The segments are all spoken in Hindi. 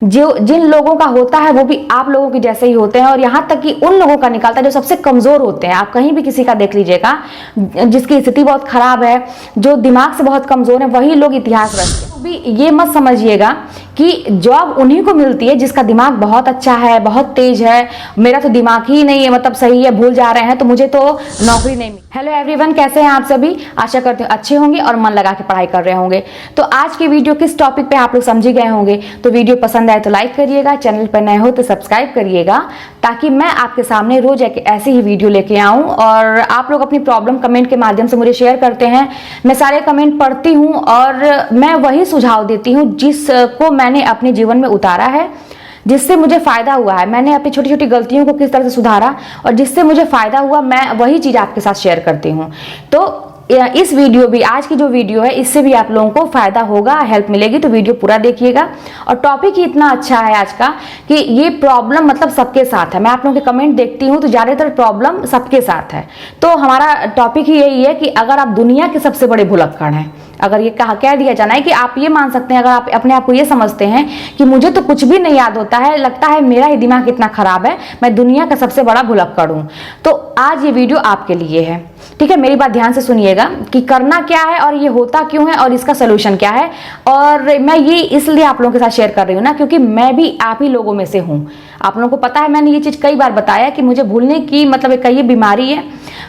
जिन लोगों का होता है वो भी आप लोगों के जैसे ही होते हैं, और यहाँ तक कि उन लोगों का निकालता है जो सबसे कमजोर होते हैं। आप कहीं भी किसी का देख लीजिएगा, जिसकी स्थिति बहुत खराब है, जो दिमाग से बहुत कमजोर है, वही लोग इतिहास रचते हैं। भी ये मत समझिएगा कि जॉब उन्हीं को मिलती है जिसका दिमाग बहुत अच्छा है, बहुत तेज है। मेरा तो दिमाग ही नहीं है, मतलब सही है, भूल जा रहे हैं, तो मुझे तो नौकरी नहीं मिली। हेलो एवरीवन, कैसे हैं आप सभी? आशा करती हूँ अच्छे होंगे और मन लगा के पढ़ाई कर रहे होंगे। तो आज की वीडियो किस टॉपिक पे आप लोग समझ ही गए होंगे। तो वीडियो पसंद आए तो लाइक करिएगा, चैनल पर नए हो तो सब्सक्राइब करिएगा, ताकि मैं आपके सामने रोज ऐसी ही वीडियो लेके आऊं। और आप लोग अपनी प्रॉब्लम कमेंट के माध्यम से मुझे शेयर करते हैं, मैं सारे कमेंट पढ़ती हूँ और मैं वही सुझाव देती हूँ जिसको मैंने अपने जीवन में उतारा है, जिससे मुझे फायदा हुआ है। मैंने अपनी छोटी छोटी गलतियों को किस तरह से सुधारा और जिससे मुझे फायदा हुआ, मैं वही चीज आपके साथ शेयर करती हूँ। तो इस वीडियो भी, आज की जो वीडियो है, इससे भी आप लोगों को फायदा होगा, हेल्प मिलेगी। तो वीडियो पूरा देखिएगा। और टॉपिक ही इतना अच्छा है आज का कि ये प्रॉब्लम मतलब सबके साथ है। मैं आप लोगों के कमेंट देखती हूँ तो ज्यादातर प्रॉब्लम सबके साथ है। तो हमारा टॉपिक ही यही है कि अगर आप दुनिया के सबसे बड़े भुलक्कड़ हैं, अगर ये कह दिया जाना है कि आप ये मान सकते हैं, अगर आप अपने आप को ये समझते हैं कि मुझे तो कुछ भी नहीं याद होता है, लगता है मेरा ही दिमाग इतना खराब है, मैं दुनिया का सबसे बड़ा भुलक्कड़ हूं, तो आज ये वीडियो आपके लिए है। ठीक है, मेरी बात ध्यान से सुनिएगा कि करना क्या है और ये होता क्यों है और इसका सोल्यूशन क्या है। और मैं ये इसलिए आप लोगों के साथ शेयर कर रही हूँ ना, क्योंकि मैं भी आप ही लोगों में से हूँ। आप लोगों को पता है, मैंने ये चीज कई बार बताया कि मुझे भूलने की मतलब एक ये बीमारी है,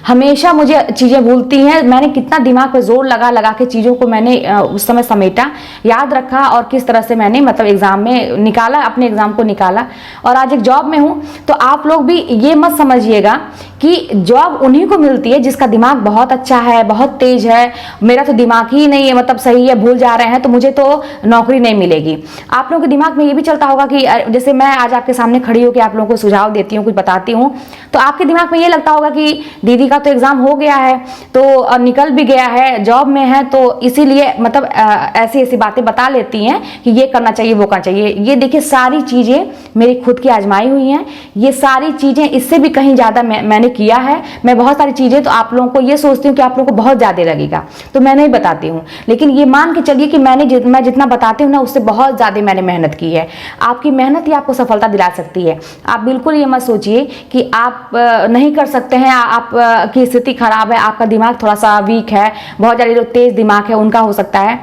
हमेशा मुझे चीजें भूलती हैं। मैंने कितना दिमाग पे जोर लगा लगा के चीजों को मैंने उस समय समेटा, याद रखा, और किस तरह से मैंने मतलब एग्जाम में निकाला, अपने एग्जाम को निकाला, और आज एक जॉब में हूँ। तो आप लोग भी ये मत समझिएगा कि जॉब उन्हीं को मिलती है जिसका दिमाग बहुत अच्छा है, बहुत तेज है। मेरा तो दिमाग ही नहीं है, मतलब सही है, भूल जा रहे हैं, तो मुझे तो नौकरी नहीं मिलेगी। आप लोगों के दिमाग में ये भी चलता होगा कि जैसे मैं आज आपके सामने खड़ी होकर आप लोगों को सुझाव देती हूँ, कुछ बताती हूँ, तो आपके दिमाग में ये लगता होगा कि दीदी का तो एग्जाम हो गया है, तो निकल भी गया है, जॉब में है, तो इसीलिए मतलब ऐसी ऐसी बातें बता लेती हैं कि ये करना चाहिए, वो करना चाहिए। ये देखिए, सारी चीजें मेरी खुद की आजमाई हुई हैं। ये सारी चीजें इससे भी कहीं ज्यादा मैंने किया है। मैं बहुत सारी चीजें, तो आप लोगों को ये सोचती हूँ कि आप लोगों को बहुत ज्यादा लगेगा, तो मैं नहीं बताती हूँ, लेकिन ये मान के चलिए कि मैं जितना बताती हूँ ना, उससे बहुत ज्यादा मैंने मेहनत की है। आपकी मेहनत ही आपको सफलता दिला सकती है। आप बिल्कुल ये मत सोचिए कि आप नहीं कर सकते हैं, आप की स्थिति खराब है, आपका दिमाग थोड़ा सा वीक है, बहुत ज्यादा जो तेज दिमाग है उनका हो सकता है।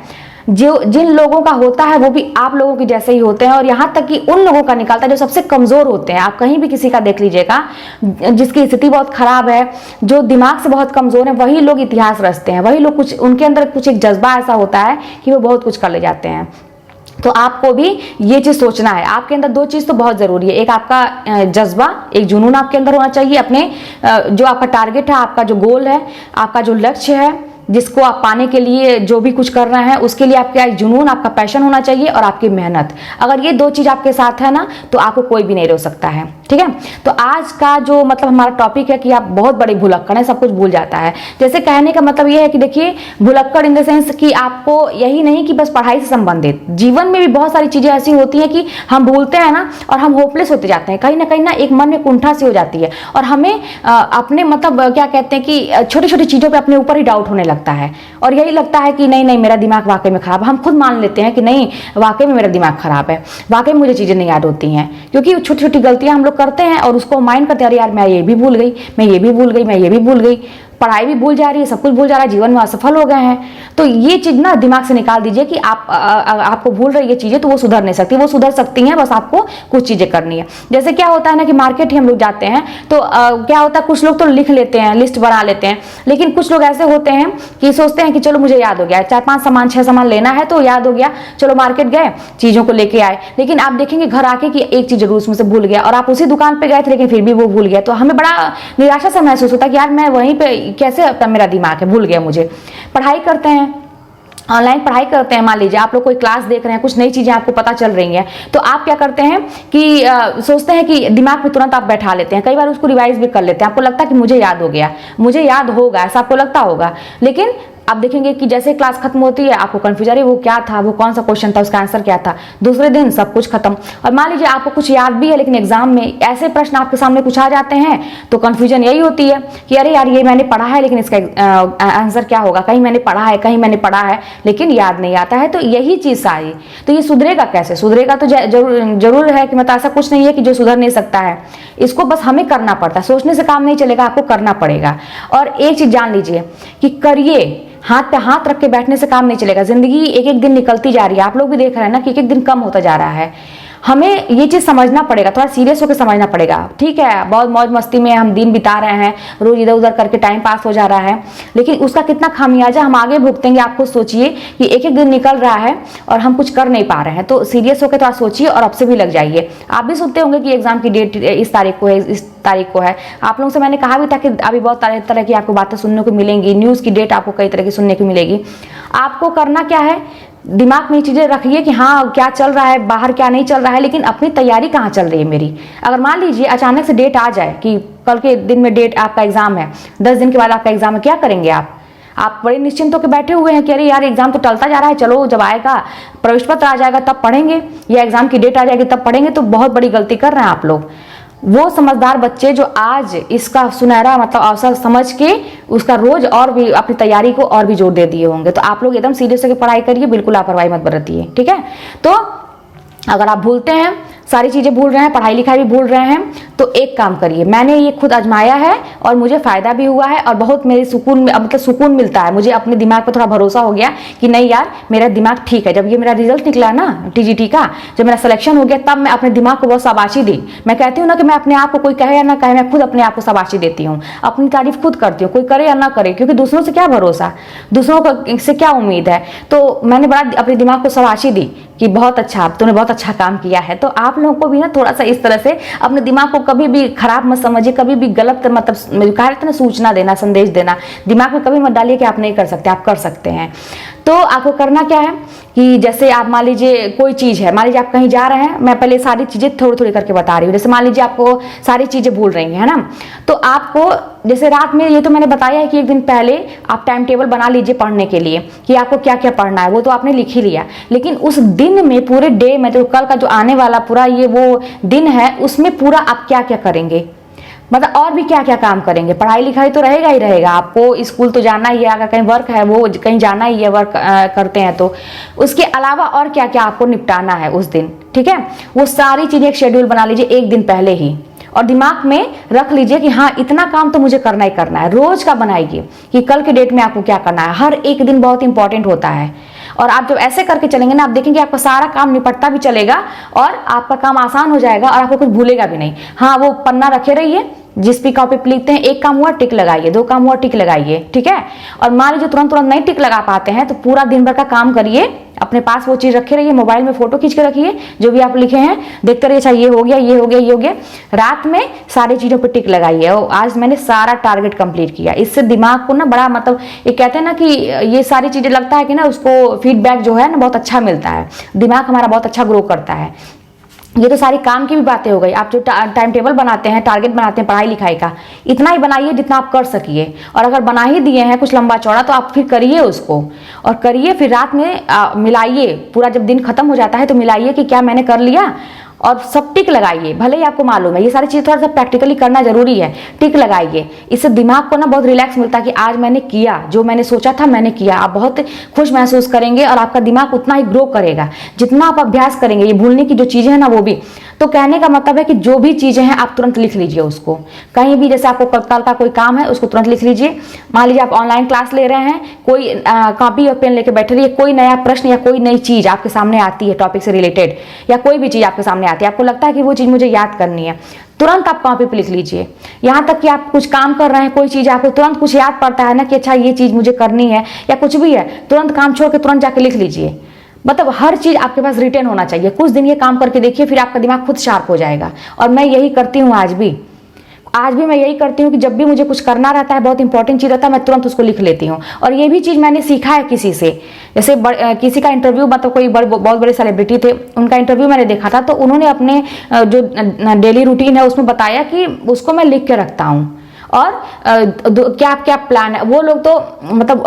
जिन लोगों का होता है वो भी आप लोगों के जैसे ही होते हैं, और यहाँ तक कि उन लोगों का निकालता है जो सबसे कमजोर होते हैं। आप कहीं भी किसी का देख लीजिएगा, जिसकी स्थिति बहुत खराब है, जो दिमाग से बहुत कमजोर है, वही लोग इतिहास रचते हैं। वही लोग, कुछ उनके अंदर कुछ एक जज्बा ऐसा होता है कि वो बहुत कुछ कर ले जाते हैं। तो आपको भी ये चीज सोचना है। आपके अंदर दो चीज तो बहुत जरूरी है, एक आपका जज्बा, एक जुनून आपके अंदर होना चाहिए अपने जो आपका टारगेट है, आपका जो गोल है, आपका जो लक्ष्य है, जिसको आप पाने के लिए जो भी कुछ कर रहे हैं, उसके लिए आपका एक जुनून, आपका पैशन होना चाहिए, और आपकी मेहनत। अगर ये दो चीज आपके साथ है ना, तो आपको कोई भी नहीं रोक सकता है। ठीक है, तो आज का जो मतलब हमारा टॉपिक है कि आप बहुत बड़े भुलक्कड़ हैं, सब कुछ भूल जाता है। जैसे कहने का मतलब ये है कि देखिए, भुलक्कड़ इन द सेंस कि आपको यही नहीं कि बस पढ़ाई से संबंधित, जीवन में भी बहुत सारी चीजें ऐसी होती हैं कि हम भूलते हैं ना, और हम होपलेस होते जाते हैं। कहीं ना एक मन में कुंठा सी हो जाती है, और हमें अपने मतलब क्या कहते हैं कि छोटी छोटी चीजों पर अपने ऊपर ही डाउट होने लगता है, और यही लगता है कि नहीं मेरा दिमाग वाकई में खराब। हम खुद मान लेते हैं कि नहीं, वाकई में मेरा दिमाग खराब है, वाकई में मुझे चीजें नहीं याद होती हैं, क्योंकि छोटी छोटी गलतियां हम लोग करते हैं और उसको माइंड करते हैं, अरे यार मैं ये भी भूल गई, मैं ये भी भूल गई, मैं ये भी भूल गई, पढ़ाई भी भूल जा रही है, सब कुछ भूल जा रहा है, जीवन में असफल हो गए हैं। तो ये चीज ना दिमाग से निकाल दीजिए कि आपको भूल रही है चीजें, तो वो सुधर नहीं सकती, वो सुधर सकती हैं, बस आपको कुछ चीजें करनी है। जैसे क्या होता है ना कि मार्केट ही हम लोग जाते हैं, तो क्या होता है, कुछ लोग तो लिख लेते हैं, लिस्ट बना लेते हैं, लेकिन कुछ लोग ऐसे होते हैं कि सोचते हैं कि चलो मुझे याद हो गया, 4-5 सामान 6 सामान लेना है तो याद हो गया, चलो मार्केट गए, चीजों को लेके आए, लेकिन आप देखेंगे घर आके कि एक चीज जरूर उसमें से भूल गया, और आप उसी दुकान पे गए थे लेकिन फिर भी वो भूल गया। तो हमें बड़ा निराशा सा महसूस होता है कि यार मैं वहीं पे कैसे, अपना मेरा दिमाग है, भूल गया मुझे। पढ़ाई करते हैं, ऑनलाइन पढ़ाई करते हैं, मान लीजिए आप लोग कोई क्लास देख रहे हैं, कुछ नई चीजें आपको पता चल रही हैं, तो आप क्या करते हैं कि सोचते हैं कि दिमाग में तुरंत आप बैठा लेते हैं, कई बार उसको रिवाइज भी कर लेते हैं, आपको लगता है कि मुझे याद हो गया, मुझे याद होगा, ऐसा आपको लगता होगा, लेकिन आप देखेंगे कि जैसे क्लास खत्म होती है आपको कंफ्यूजन है वो क्या था, वो कौन सा क्वेश्चन था, उसका आंसर क्या था, दूसरे दिन सब कुछ खत्म। और मान लीजिए आपको कुछ याद भी है लेकिन एग्जाम में ऐसे प्रश्न आपके सामने कुछ आ जाते हैं तो कंफ्यूजन यही होती है कि अरे यार ये मैंने पढ़ा है लेकिन इसका आंसर क्या होगा, कहीं मैंने पढ़ा है कहीं मैंने पढ़ा है लेकिन याद नहीं आता है। तो यही चीज सारी, तो ये सुधरेगा कैसे? सुधरेगा तो जरूर है कि मतलब ऐसा कुछ नहीं है कि जो सुधर नहीं सकता है, इसको बस हमें करना पड़ता है, सोचने से काम नहीं चलेगा, आपको करना पड़ेगा। और एक चीज जान लीजिए कि करिए, हाथ पे हाथ रख के बैठने से काम नहीं चलेगा। जिंदगी एक एक दिन निकलती जा रही है, आप लोग भी देख रहे हैं ना कि एक एक दिन कम होता जा रहा है। हमें ये चीज समझना पड़ेगा, थोड़ा सीरियस होकर समझना पड़ेगा। ठीक है, बहुत मौज मस्ती में हम दिन बिता रहे हैं, रोज इधर उधर करके टाइम पास हो जा रहा है, लेकिन उसका कितना खामियाजा हम आगे भुगतेंगे। आप खुद सोचिए कि एक एक दिन निकल रहा है और हम कुछ कर नहीं पा रहे हैं। तो सीरियस होकर थोड़ा सोचिए और अब से भी लग जाइए। आप भी सुनते होंगे कि एग्जाम की डेट इस तारीख को है, इस तारीख को है। आप लोगों से मैंने कहा भी था कि अभी बहुत तरह की आपको बातें सुनने को मिलेंगी, न्यूज की डेट आपको कई तरह की सुनने को मिलेगी। आपको करना क्या है, दिमाग में ये चीजें रखिए कि हाँ क्या चल रहा है बाहर, क्या नहीं चल रहा है, लेकिन अपनी तैयारी कहाँ चल रही है मेरी। अगर मान लीजिए अचानक से डेट आ जाए कि कल के दिन में डेट आपका एग्जाम है, 10 दिन के बाद आपका एग्जाम है, क्या करेंगे आप बड़े निश्चिंत होकर बैठे हुए हैं कि अरे यार एग्जाम तो टलता जा रहा है, चलो जब आएगा प्रवेश पत्र आ जाएगा तब पढ़ेंगे, या एग्जाम की डेट आ जाएगी तब पढ़ेंगे। तो बहुत बड़ी गलती कर रहे हैं आप लोग। वो समझदार बच्चे जो आज इसका सुनहरा मतलब अवसर समझ के उसका रोज और भी अपनी तैयारी को और भी जोर दे दिए होंगे। तो आप लोग एकदम सीरियस होकर पढ़ाई करिए, बिल्कुल लापरवाही मत बरतिए। ठीक है, तो अगर आप भूलते हैं, सारी चीजें भूल रहे हैं, पढ़ाई लिखाई भी भूल रहे हैं, तो एक काम करिए, मैंने ये खुद आजमाया है और मुझे फायदा भी हुआ है और बहुत मेरे सुकून मतलब सुकून मिलता है। मुझे अपने दिमाग पर थोड़ा भरोसा हो गया कि नहीं यार मेरा दिमाग ठीक है। जब ये मेरा रिजल्ट निकला ना टीजीटी का, जब मेरा सिलेक्शन हो गया, तब मैं अपने दिमाग को बहुत शाबाशी दी। मैं कहती हूँ ना कि मैं अपने आप को, कोई कहे या ना कहे, मैं खुद अपने आप को शाबाशी देती हूँ, अपनी तारीफ खुद करती हूँ, कोई करे या ना करे, क्योंकि दूसरों से क्या भरोसा, दूसरों से क्या उम्मीद है। तो मैंने बड़ा अपने दिमाग को शाबाशी दी कि बहुत अच्छा, तूने बहुत अच्छा काम किया है। तो आप लोगों को भी ना थोड़ा सा इस तरह से अपने दिमाग को कभी भी खराब मत समझिए, कभी भी गलत मतलब कहा जाता है ना सूचना देना, संदेश देना, दिमाग में कभी मत डालिए कि आप नहीं कर सकते, आप कर सकते हैं। तो आपको करना क्या है कि जैसे आप मान लीजिए कोई चीज है, मान लीजिए आप कहीं जा रहे हैं, मैं पहले सारी चीजें थोड़ी थोड़ी करके बता रही हूँ। जैसे मान लीजिए आपको सारी चीजें भूल रही है ना, तो आपको जैसे रात में, ये तो मैंने बताया है कि एक दिन पहले आप टाइम टेबल बना लीजिए पढ़ने के लिए कि आपको क्या क्या पढ़ना है, वो तो आपने लिख ही लिया। लेकिन उस दिन में पूरे डे में, तो कल का जो आने वाला पूरा ये वो दिन है, उसमें पूरा आप क्या क्या करेंगे, मतलब और भी क्या क्या काम करेंगे। पढ़ाई लिखाई तो रहेगा ही रहेगा, आपको स्कूल तो जाना ही है, अगर कहीं वर्क है वो कहीं जाना ही है, वर्क करते हैं तो उसके अलावा और क्या क्या आपको निपटाना है उस दिन। ठीक है, वो सारी चीजें एक शेड्यूल बना लीजिए एक दिन पहले ही, और दिमाग में रख लीजिए कि हाँ इतना काम तो मुझे करना ही करना है। रोज का बनाइए कि कल के डेट में आपको क्या करना है। हर एक दिन बहुत इंपॉर्टेंट होता है, और आप जब ऐसे करके चलेंगे ना, आप देखेंगे आपका सारा काम निपटता भी चलेगा और आपका काम आसान हो जाएगा और आपको कुछ भूलेगा भी नहीं। हाँ, वो पन्ना रखे रहिए, जिस भी कॉपी पे लिखते हैं, एक काम हुआ टिक लगाइए, 2 काम हुआ टिक लगाइए। ठीक है, और मान लीजिए तुरंत नहीं टिक लगा पाते हैं तो पूरा दिन भर का काम करिए, अपने पास वो चीज रखे रहिए, मोबाइल में फोटो खींच के रखिए जो भी आप लिखे हैं, देखते रहिए अच्छा ये हो गया, ये हो गया, ये हो गया। रात में सारी चीजों पे टिक लगाइए, आज मैंने सारा टारगेट कंप्लीट किया। इससे दिमाग को ना बड़ा मतलब ये कहते हैं ना कि ये सारी चीजें लगता है कि ना उसको फीडबैक जो है ना बहुत अच्छा मिलता है, दिमाग हमारा बहुत अच्छा ग्रो करता है। ये तो सारी काम की भी बातें हो गई। आप जो टाइम टेबल बनाते हैं, टारगेट बनाते हैं पढ़ाई लिखाई का, इतना ही बनाइए जितना आप कर सकिए, और अगर बना ही दिए हैं कुछ लंबा चौड़ा तो आप फिर करिए उसको, और करिए फिर रात में मिलाइए। पूरा जब दिन खत्म हो जाता है तो मिलाइए कि क्या मैंने कर लिया, और सब टिक लगाइए। भले ही आपको मालूम है ये सारी चीज़ थोड़ा सा प्रैक्टिकली करना जरूरी है, टिक लगाइए। इससे दिमाग को ना बहुत रिलैक्स मिलता है कि आज मैंने किया, जो मैंने सोचा था मैंने किया। आप बहुत खुश महसूस करेंगे और आपका दिमाग उतना ही ग्रो करेगा जितना आप अभ्यास करेंगे। ये भूलने की जो चीज़ें हैं ना वो भी, तो कहने का मतलब है कि जो भी चीज़ें हैं आप तुरंत लिख लीजिए उसको। कहीं भी जैसे आपको कल का कोई काम है उसको तुरंत लिख लीजिए। मान लीजिए आप ऑनलाइन क्लास ले रहे हैं, कोई कॉपी और पेन लेके बैठे रहिए, कोई नया प्रश्न या कोई नई चीज़ आपके सामने आती है टॉपिक से रिलेटेड, या कोई भी चीज़ आपके सामने आती है, आपको लगता है कि वो चीज़ मुझे याद करनी है, तुरंत आप कॉपी पे लिख लीजिए। यहाँ तक कि आप कुछ काम कर रहे हैं, कोई चीज़ आपको तुरंत कुछ याद पड़ता है ना कि अच्छा ये चीज़ मुझे करनी है या कुछ भी है, तुरंत काम छोड़ के तुरंत जाके लिख लीजिए। मतलब हर चीज़ आपके पास रिटेन होना चाहिए। कुछ दिन ये काम करके देखिए, फिर आपका दिमाग खुद शार्प हो जाएगा। और मैं यही करती हूँ आज भी मैं यही करती हूँ कि जब भी मुझे कुछ करना रहता है, बहुत इंपॉर्टेंट चीज़ रहता है, मैं तुरंत उसको लिख लेती हूँ। और ये भी चीज़ मैंने सीखा है किसी से, जैसे किसी का इंटरव्यू, मतलब कोई बहुत बड़े सेलिब्रिटी थे, उनका इंटरव्यू मैंने देखा था, तो उन्होंने अपने जो डेली रूटीन है उसमें बताया कि उसको मैं लिख के रखता हूँ। और क्या क्या प्लान है, वो लोग तो मतलब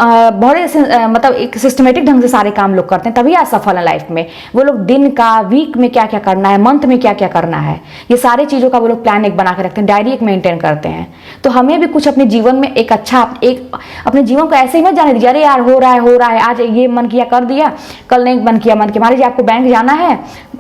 मतलब एक सिस्टमेटिक ढंग से सारे काम लोग करते हैं, तभी आज सफल है लाइफ में। वो लोग दिन का, वीक में क्या क्या करना है, मंथ में क्या क्या करना है, ये सारी चीज़ों का वो लोग प्लान एक बना के रखते हैं, डायरी एक मेंटेन करते हैं। तो हमें भी कुछ अपने जीवन में एक अच्छा, एक अपने जीवन को ऐसे ही मत जाने दीजिए, अरे यार हो रहा है, आज ये मन किया कर दिया, कल नहीं मन किया, मान लीजिए आपको बैंक जाना है,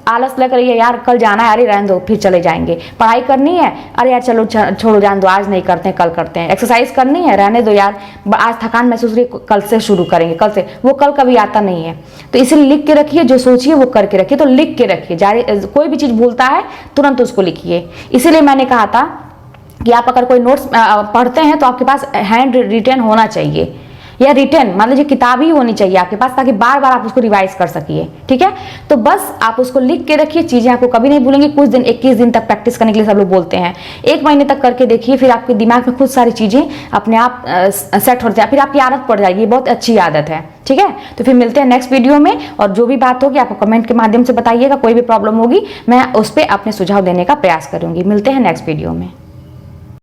आलस लग रही है यार कल जाना है, अरे रहने दो फिर चले जाएंगे। पढ़ाई करनी है, अरे यार चलो छोड़ो जान दो, आज नहीं करते हैं कल करते हैं। एक्सरसाइज करनी है, रहने दो यार आज थकान महसूस रही, कल से शुरू करेंगे, कल से, वो कल कभी आता नहीं है। तो इसीलिए लिख के रखिए, जो सोचिए वो करके रखिए। तो लिख के रखिए, कोई भी चीज़ भूलता है तुरंत उसको लिखिए। इसीलिए मैंने कहा था कि आप अगर कोई नोट्स पढ़ते हैं तो आपके पास हैंड रिटन होना चाहिए, या रिटन मान लीजिए किताब ही होनी चाहिए आपके पास, ताकि बार बार आप उसको रिवाइज कर सकिए। ठीक है, तो बस आप उसको लिख के रखिए, चीजें आपको कभी नहीं भूलेंगी। कुछ दिन 21 दिन तक प्रैक्टिस करने के लिए सब लोग बोलते हैं, 1 महीने तक करके देखिए, फिर आपके दिमाग में खुद सारी चीजें अपने आप सेट हो जाए, फिर आपकी आदत पड़ जाएगी। ये बहुत अच्छी आदत है। ठीक है, तो फिर मिलते हैं नेक्स्ट वीडियो में, और जो भी बात होगी आप कमेंट के माध्यम से बताइएगा। कोई भी प्रॉब्लम होगी मैं उस पर अपने सुझाव देने का प्रयास करूंगी। मिलते हैं नेक्स्ट वीडियो में।